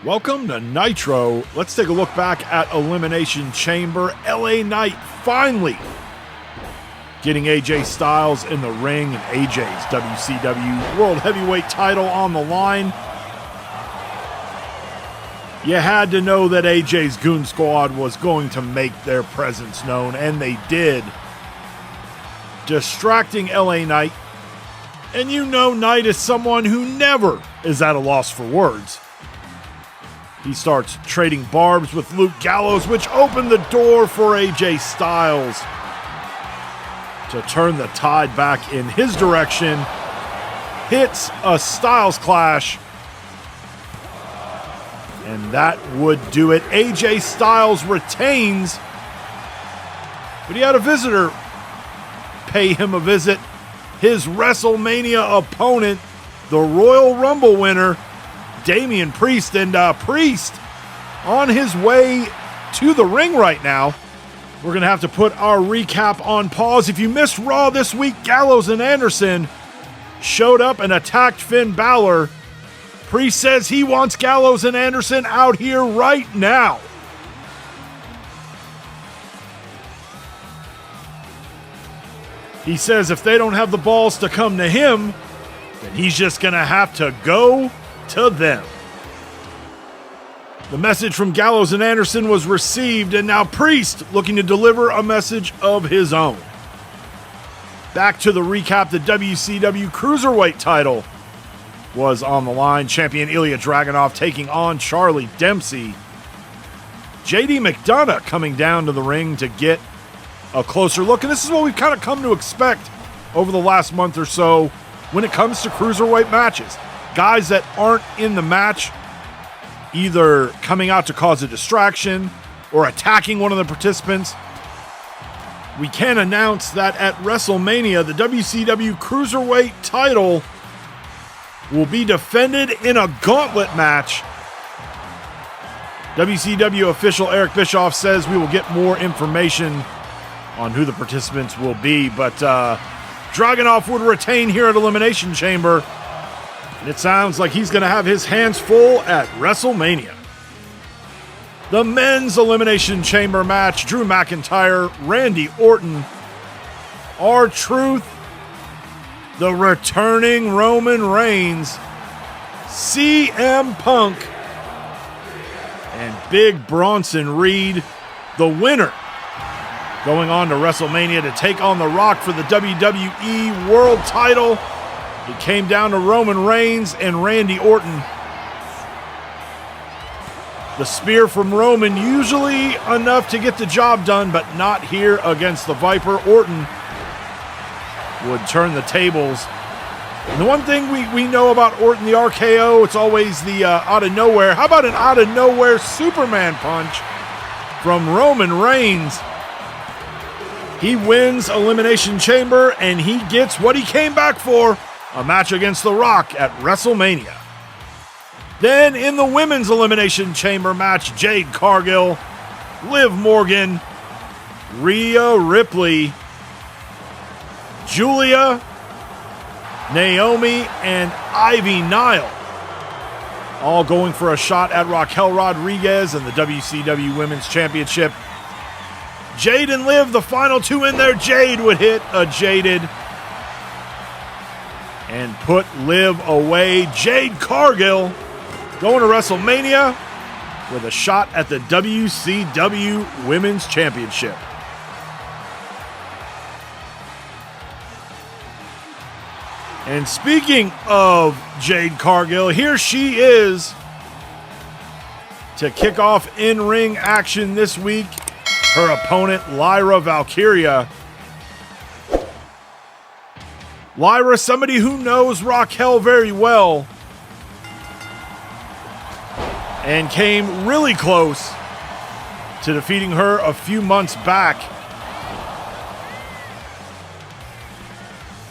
Welcome to Nitro. Let's take a look back at Elimination Chamber. LA Knight finally getting AJ Styles in the ring and AJ's WCW World Heavyweight title on the line. You had to know that AJ's Goon Squad was going to make their presence known, and they did. Distracting LA Knight. And you know Knight is someone who never is at a loss for words. He starts trading barbs with Luke Gallows, which opened the door for AJ Styles to turn the tide back in his direction. Hits a Styles Clash, and that would do it. AJ Styles retains, but he had a visitor pay him a visit. His WrestleMania opponent, the Royal Rumble winner, Damian Priest, and Priest on his way to the ring right now. We're going to have to put our recap on pause. If you missed Raw this week, Gallows and Anderson showed up and attacked Finn Balor. Priest says he wants Gallows and Anderson out here right now. He says if they don't have the balls to come to him, then he's just going to have to go to them. The message from Gallows and Anderson was received, and now Priest looking to deliver a message of his own. Back to the recap, the WCW Cruiserweight title was on the line. Champion Ilya Dragunov taking on Charlie Dempsey. JD McDonough coming down to the ring to get a closer look, and this is what we've kind of come to expect over the last month or so when it comes to Cruiserweight matches. Guys that aren't in the match either coming out to cause a distraction or attacking one of the participants. We can announce that at WrestleMania, the WCW Cruiserweight title will be defended in a gauntlet match. WCW official Eric Bischoff says we will get more information on who the participants will be, but Dragunov would retain here at Elimination Chamber. It sounds like he's going to have his hands full at WrestleMania. The men's Elimination Chamber match, Drew McIntyre, Randy Orton, R-Truth, the returning Roman Reigns, CM Punk, and Big Bronson Reed, the winner, going on to WrestleMania to take on The Rock for the WWE World title. It came down to Roman Reigns and Randy Orton. The spear from Roman, usually enough to get the job done, but not here against the Viper. Orton would turn the tables. And the one thing we know about Orton, the RKO, it's always the out of nowhere. How about an out of nowhere Superman punch from Roman Reigns? He wins Elimination Chamber, and he gets what he came back for, a match against The Rock at WrestleMania. Then in the women's Elimination Chamber match, Jade Cargill, Liv Morgan, Rhea Ripley, Julia, Naomi, and Ivy Nile, all going for a shot at Raquel Rodriguez and the WCW Women's Championship. Jade and Liv, the final two in there. Jade would hit a Jaded and put Liv away. Jade Cargill going to WrestleMania with a shot at the WCW Women's Championship. And speaking of Jade Cargill, here she is to kick off in-ring action this week. Her opponent, Lyra Valkyria. Lyra, somebody who knows Raquel very well and came really close to defeating her a few months back.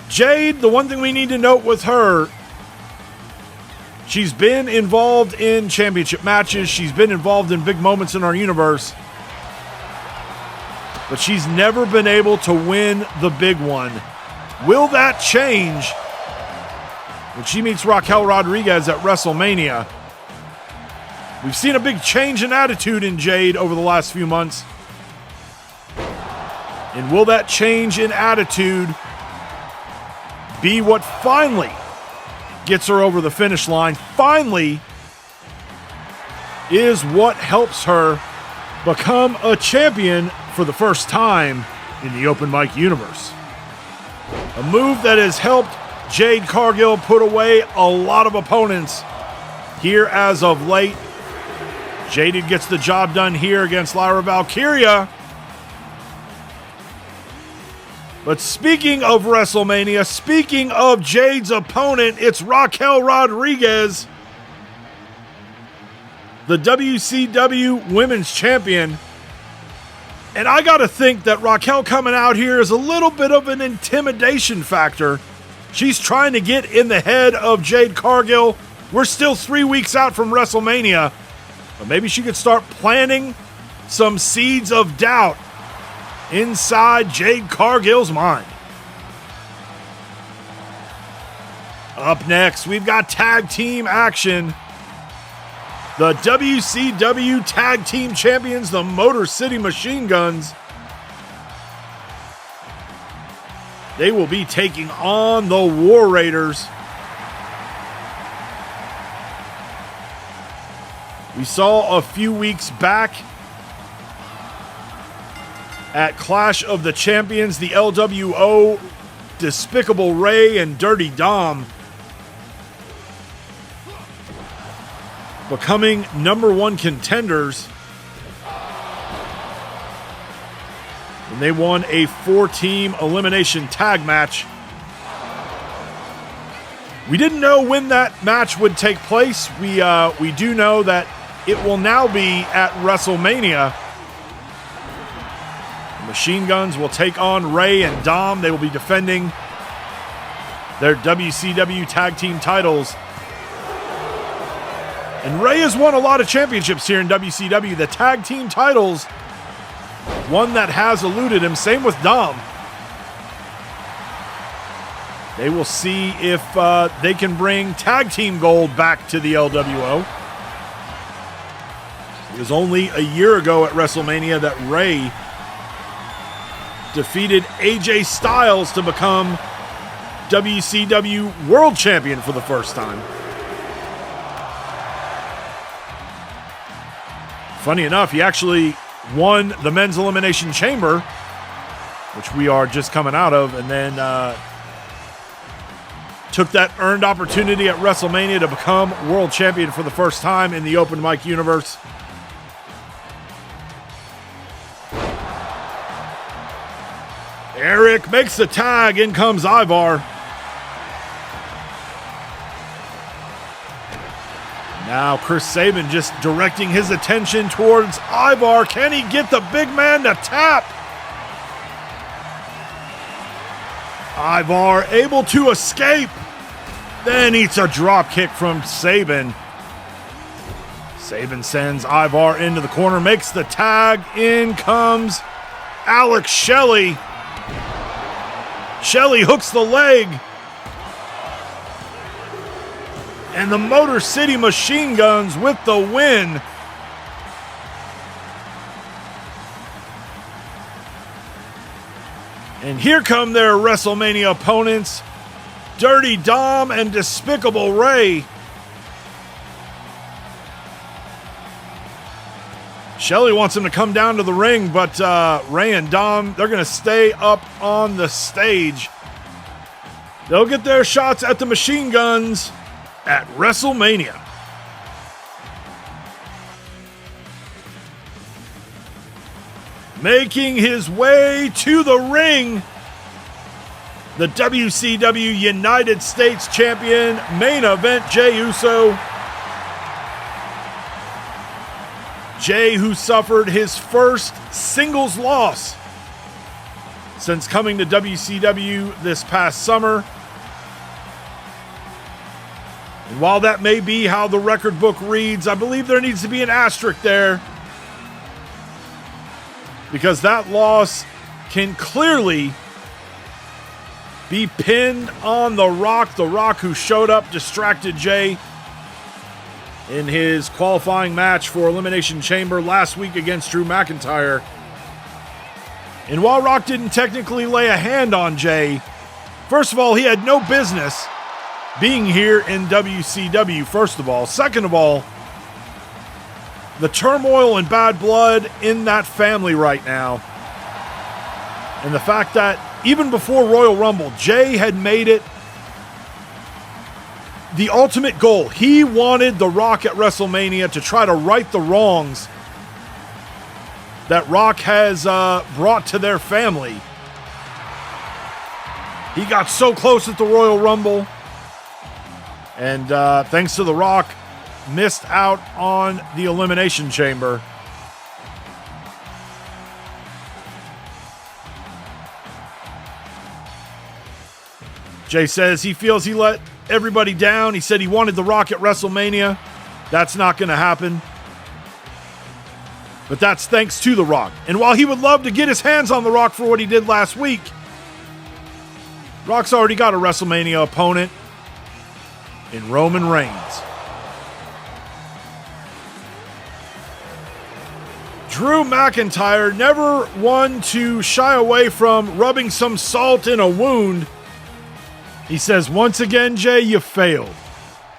Jade, the one thing we need to note with her, she's been involved in championship matches. She's been involved in big moments in our universe. But she's never been able to win the big one. Will that change when she meets Raquel Rodriguez at WrestleMania? We've seen a big change in attitude in Jade over the last few months. And will that change in attitude be what finally gets her over the finish line? Finally is what helps her become a champion for the first time in the open mic universe. A move that has helped Jade Cargill put away a lot of opponents here as of late. Jaded gets the job done here against Lyra Valkyria. But speaking of WrestleMania, speaking of Jade's opponent, it's Raquel Rodriguez, the WCW Women's Champion. And I got to think that Raquel coming out here is a little bit of an intimidation factor. She's trying to get in the head of Jade Cargill. We're still 3 weeks out from WrestleMania. But maybe she could start planting some seeds of doubt inside Jade Cargill's mind. Up next, we've got tag team action. The WCW Tag Team Champions, the Motor City Machine Guns. They will be taking on the War Raiders. We saw a few weeks back at Clash of the Champions, the LWO, Despicable Ray and Dirty Dom becoming #1 contenders. And they won a 4-team elimination tag match. We didn't know when that match would take place. We do know that it will now be at WrestleMania. The Machine Guns will take on Rey and Dom. They will be defending their WCW tag team titles. And Rey has won a lot of championships here in WCW. The tag team titles, one that has eluded him. Same with Dom. They will see if they can bring tag team gold back to the LWO. It was only a year ago at WrestleMania that Rey defeated AJ Styles to become WCW World Champion for the first time. Funny enough, he actually won the Men's Elimination Chamber, which we are just coming out of, and then took that earned opportunity at WrestleMania to become World Champion for the first time in the open mic universe. Eric makes the tag. In comes Ivar. Now Chris Sabin just directing his attention towards Ivar. Can he get the big man to tap? Ivar able to escape. Then eats a drop kick from Sabin. Sabin sends Ivar into the corner, makes the tag. In comes Alex Shelley. Shelley hooks the leg. And the Motor City Machine Guns with the win. And here come their WrestleMania opponents, Dirty Dom and Despicable Ray. Shelley wants him to come down to the ring, but Ray and Dom, they're going to stay up on the stage. They'll get their shots at the Machine Guns at WrestleMania. Making his way to the ring, the WCW United States Champion, main event, Jey Uso. Jey, who suffered his first singles loss since coming to WCW this past summer. And while that may be how the record book reads, I believe there needs to be an asterisk there, because that loss can clearly be pinned on The Rock. The Rock, who showed up, distracted Jey. in his qualifying match for Elimination Chamber last week against Drew McIntyre. And while Rock didn't technically lay a hand on Jey, first of all, he had no business being here in WCW, first of all. Second of all, the turmoil and bad blood in that family right now, and the fact that even before Royal Rumble, Jey had made it the ultimate goal. He wanted The Rock at WrestleMania to try to right the wrongs that Rock has brought to their family. He got so close at the Royal Rumble, and thanks to The Rock, missed out on the Elimination Chamber. Jey says he feels he let everybody down. He said he wanted The Rock at WrestleMania. That's not going to happen. But that's thanks to The Rock. And while he would love to get his hands on The Rock for what he did last week, Rock's already got a WrestleMania opponent in Roman Reigns. Drew McIntyre, never one to shy away from rubbing some salt in a wound. He says, once again, Jey, you failed.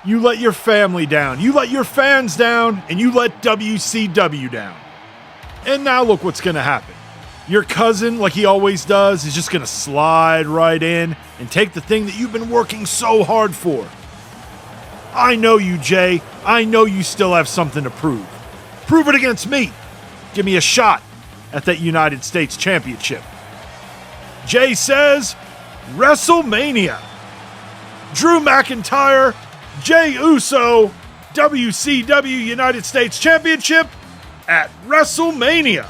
You let your family down. You let your fans down, and you let WCW down. And now look what's going to happen. Your cousin, like he always does, is just going to slide right in and take the thing that you've been working so hard for. I know you, Jey. I know you still have something to prove. Prove it against me. Give me a shot at that United States Championship. Jey says, WrestleMania. Drew McIntyre, Jey Uso, WCW United States Championship at WrestleMania.